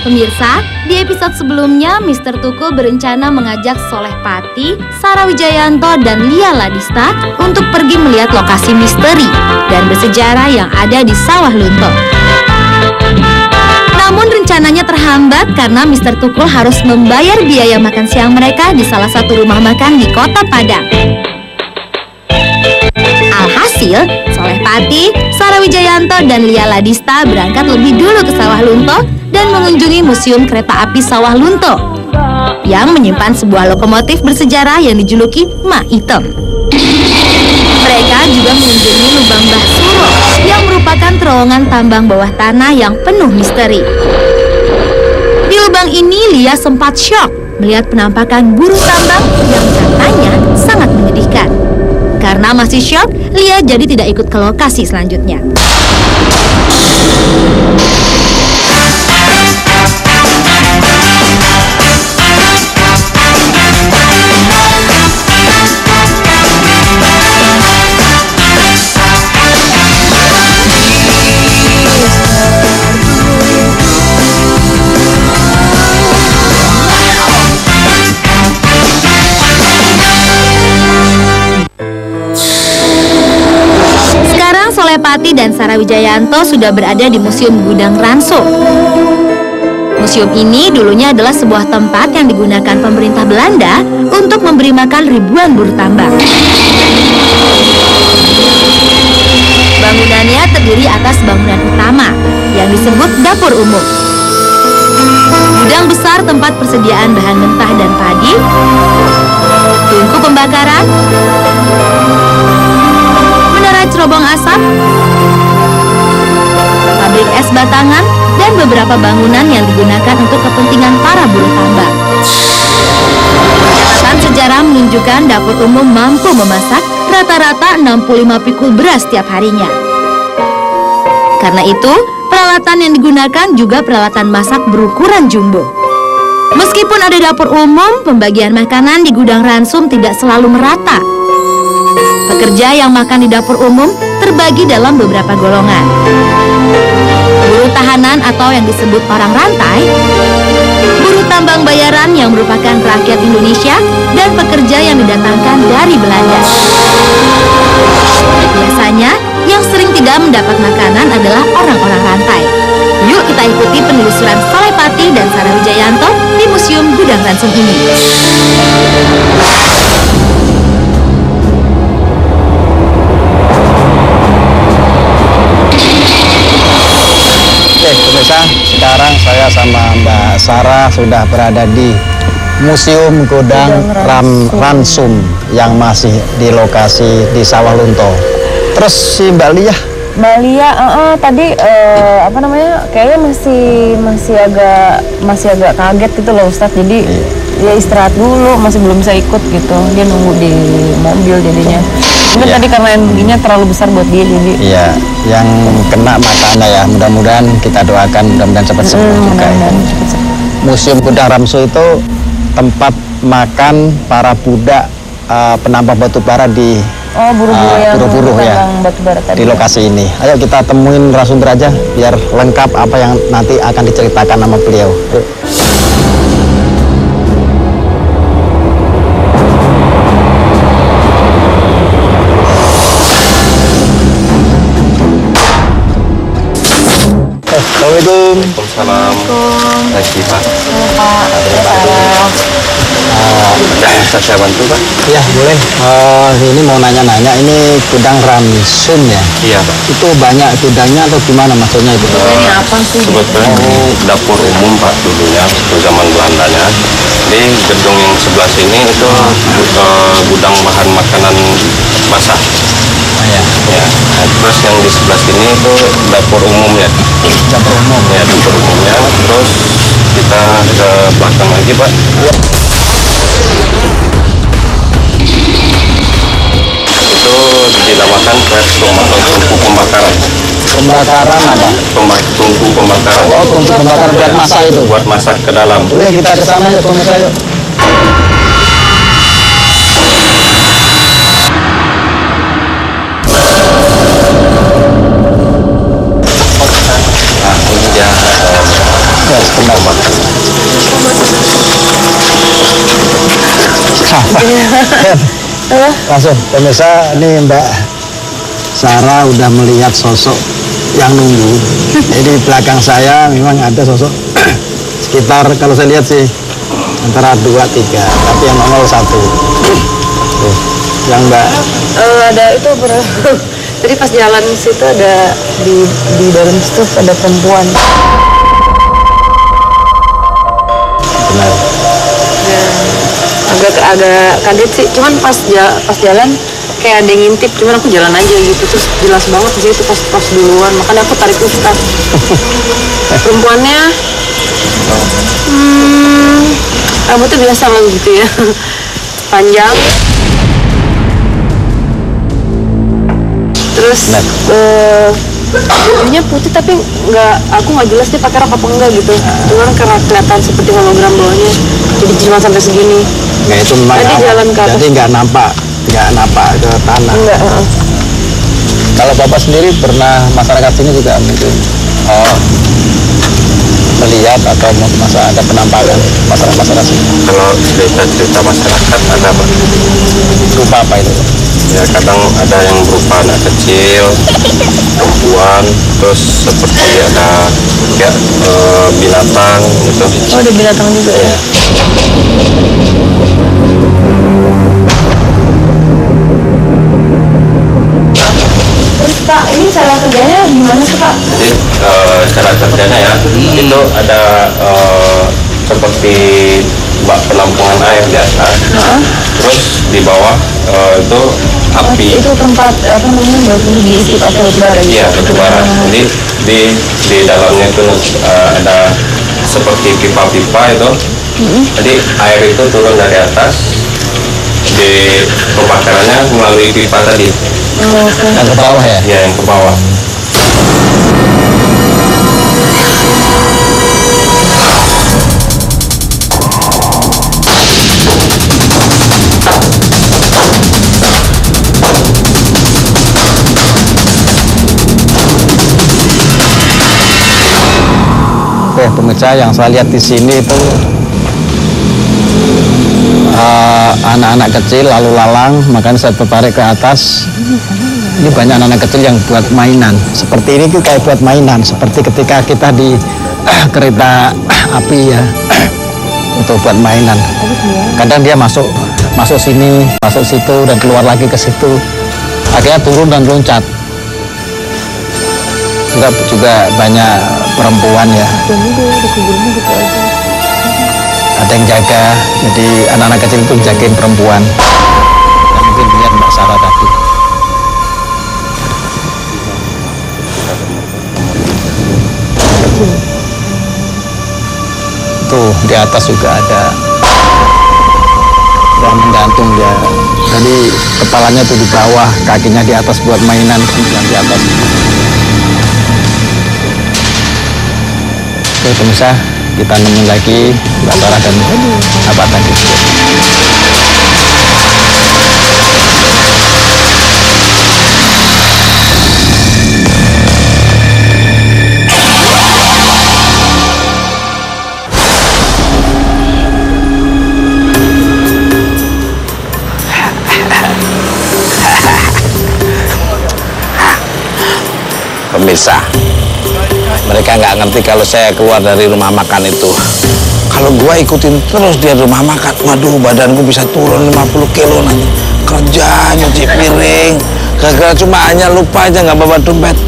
Pemirsa, di episode sebelumnya Mr. Tukul berencana mengajak Soleh Pati, Sarah Wijayanto, dan Lia Ladista untuk pergi melihat lokasi misteri dan bersejarah yang ada di Sawah Lunto. Namun rencananya terhambat karena Mr. Tukul harus membayar biaya makan siang mereka di salah satu rumah makan di Kota Padang. Alhasil, Soleh Pati, Sarah Wijayanto, dan Lia Ladista berangkat lebih dulu ke Sawah Lunto dan mengunjungi Museum Kereta Api Sawah Lunto yang menyimpan sebuah lokomotif bersejarah yang dijuluki Mak Item. Mereka juga mengunjungi lubang Mbah Suro yang merupakan terowongan tambang bawah tanah yang penuh misteri. Di lubang ini Lia sempat syok melihat penampakan buruh tambang yang katanya sangat menyedihkan. Karena masih syok, Lia jadi tidak ikut ke lokasi selanjutnya. Soleh Pati dan Sarah Wijayanto sudah berada di Museum Gudang Ransum. Museum ini dulunya adalah sebuah tempat yang digunakan pemerintah Belanda untuk memberi makan ribuan buruh tambang. Bangunannya terdiri atas bangunan utama yang disebut dapur umum, gudang besar tempat persediaan bahan mentah dan padi, tungku pembakaran, cerobong asap, pabrik es batangan, dan beberapa bangunan yang digunakan untuk kepentingan para buruh tambang. Catatan sejarah menunjukkan dapur umum mampu memasak rata-rata 65 pikul beras setiap harinya. Karena itu, peralatan yang digunakan juga peralatan masak berukuran jumbo. Meskipun ada dapur umum, pembagian makanan di gudang Ransum tidak selalu merata. Pekerja yang makan di dapur umum terbagi dalam beberapa golongan. Buruh tahanan atau yang disebut orang rantai, buruh tambang bayaran yang merupakan rakyat Indonesia, dan pekerja yang didatangkan dari Belanda. Biasanya, yang sering tidak mendapat makanan adalah orang-orang rantai. Yuk kita ikuti penelusuran Soleh Pati dan Sarah Wijayanto di Museum Gudang Ransum ini. Pemirsa, sekarang saya sama Mbak Sarah sudah berada di Museum Gudang Ransum yang masih di lokasi di Sawah Lunto. Terus si Mbak Lia? Mbak Lia, tadi kayaknya masih agak kaget gitu loh Ustadz. Jadi dia istirahat dulu, masih belum bisa ikut gitu. Dia nunggu di mobil jadinya. Mungkin tadi karena energinya terlalu besar buat dia jadi. Iya, yang kena matanya ya. Mudah-mudahan kita doakan mudah-mudahan cepat sembuh juga. Museum Gudang Ransum itu tempat makan para budak penambang batu bara di buruh-buruh ya di lokasi ini. Ayo kita temuin narasumber aja biar lengkap apa yang nanti akan diceritakan sama beliau. Assalamualaikum. Waalaikumsalam. Lagi Pak. Bisa saya bantu Pak? Iya boleh. Ini mau nanya-nanya, ini gudang Ransum ya? Iya Pak. Itu banyak gudangnya atau gimana maksudnya itu? Ini apa sih? Sebetulnya ini dapur umum Pak dulunya, zaman Belandanya. Di gedung yang sebelah sini itu gudang bahan makanan basah. Ya. Ya. Nah, terus yang di sebelah sini itu dapur umumnya. Dapur umum. Ya, dapur umumnya. Terus kita ke belakang lagi Pak. Ya. Itu dinamakan platform atau tungku pembakaran. Pembakaran apa? Tungku pembakaran. Oh, tungku pembakaran buat masak itu? Buat masak ke dalam. Boleh kita ke sana ya pemirsa yuk. Langsung, pemirsa, ini Mbak Sarah udah melihat sosok yang nunggu. Jadi di belakang saya memang ada sosok sekitar, kalau saya lihat sih antara 2-3, tapi yang nongol 1. Tuh, yang Mbak. Ada itu tadi pas jalan situ ada di dalam situ ada perempuan. Benar. Ya, agak kaget sih. Cuman pas jalan kayak ada yang ngintip, cuman aku jalan aja gitu, terus jelas banget di situ pas duluan, makanya aku tarik Ustaz. Perempuannya rambutnya biasa lah gitu ya, panjang, terus bajunya putih tapi aku nggak jelas dia pakai rok apa enggak gitu, cuman karena kelihatan seperti hologram bawahnya, jadi cuma sampai segini. Nggak, itu memang Tadi jalan ke atas. jadi nggak nampak ke tanah. Enggak. Kalau Bapak sendiri pernah masyarakat sini juga mungkin melihat atau masa ada penampakan masyarakat sini? Kalau cerita masyarakat ada Pak. Rupa apa itu? Ya kadang ada yang berupa anak kecil, perempuan, terus seperti ada kayak binatang gitu. Oh, ada binatang juga ya. Terus Pak, ini cara kerjanya gimana sih Pak? Jadi cara kerjanya ya itu ada seperti bak penampungan air di atas, terus di bawah itu api. Itu tempat apa namanya baru diisi pakai bara gitu. Iya, batu bara. Jadi di dalamnya itu ada seperti pipa-pipa itu. Jadi air itu turun dari atas, di pembakarannya melalui pipa tadi. Yang ke bawah ya? Ya, yang ke bawah. Oke, pemirsa, yang saya lihat di sini itu anak-anak kecil lalu lalang, makanya saya tertarik ke atas. Ini banyak anak-anak kecil yang buat mainan. Seperti ini tuh kayak buat mainan, seperti ketika kita di kereta api ya, untuk buat mainan. Kadang dia masuk sini, masuk situ dan keluar lagi ke situ. Akhirnya turun dan loncat. Juga banyak perempuan ya. Ada yang jaga, jadi anak-anak kecil itu jagain perempuan. Yang mungkin lihat Mbak Sarah tadi. Tuh di atas juga ada yang menggantung dia. Jadi kepalanya tuh di bawah, kakinya di atas buat mainan, yang di atas. Oke pemirsa, kita nemu lagi Mbak Sarah dan apa tadi. Pemirsa, mereka nggak ngerti kalau saya keluar dari rumah makan itu. Kalau gua ikutin terus dia rumah makan, waduh badanku bisa turun 50 kilo nanti. Kerja, nyuci piring, gagal cuma hanya lupa aja nggak bawa dompet.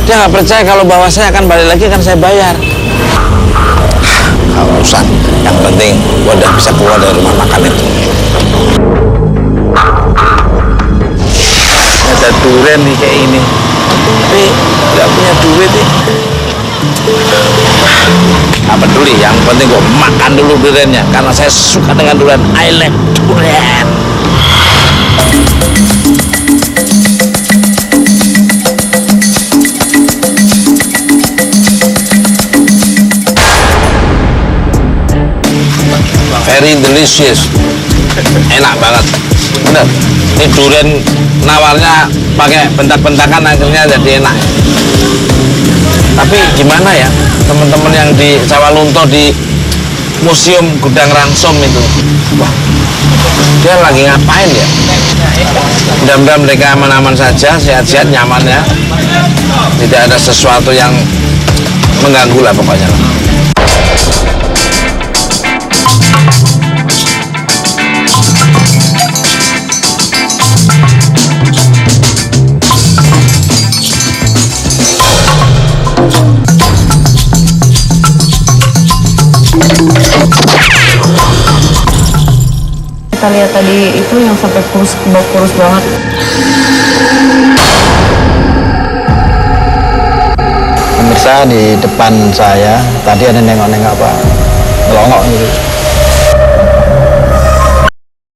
Dia nggak percaya kalau bawa saya akan balik lagi, kan saya bayar. Nggak urusan, yang penting gua udah bisa keluar dari rumah makan itu. Ada durian nih kayak ini, tapi nggak punya duit nih. Nggak peduli, yang penting gue makan dulu duriannya karena saya suka dengan durian. I like durian. Very delicious, enak banget, bener. Ini durian nawarnya pakai bentak-bentakan akhirnya jadi enak. Tapi gimana ya teman-teman yang di Sawalunto di Museum Gudang Rangsom itu, wah Dia lagi ngapain ya? Mudah-mudahan mereka aman-aman saja, sehat-sehat, nyaman ya. Tidak ada sesuatu yang mengganggu lah pokoknya. Kita lihat tadi itu yang sampai kurus banget. Pemirsa, di depan saya tadi ada nengok-nengok apa, ngelongok gitu.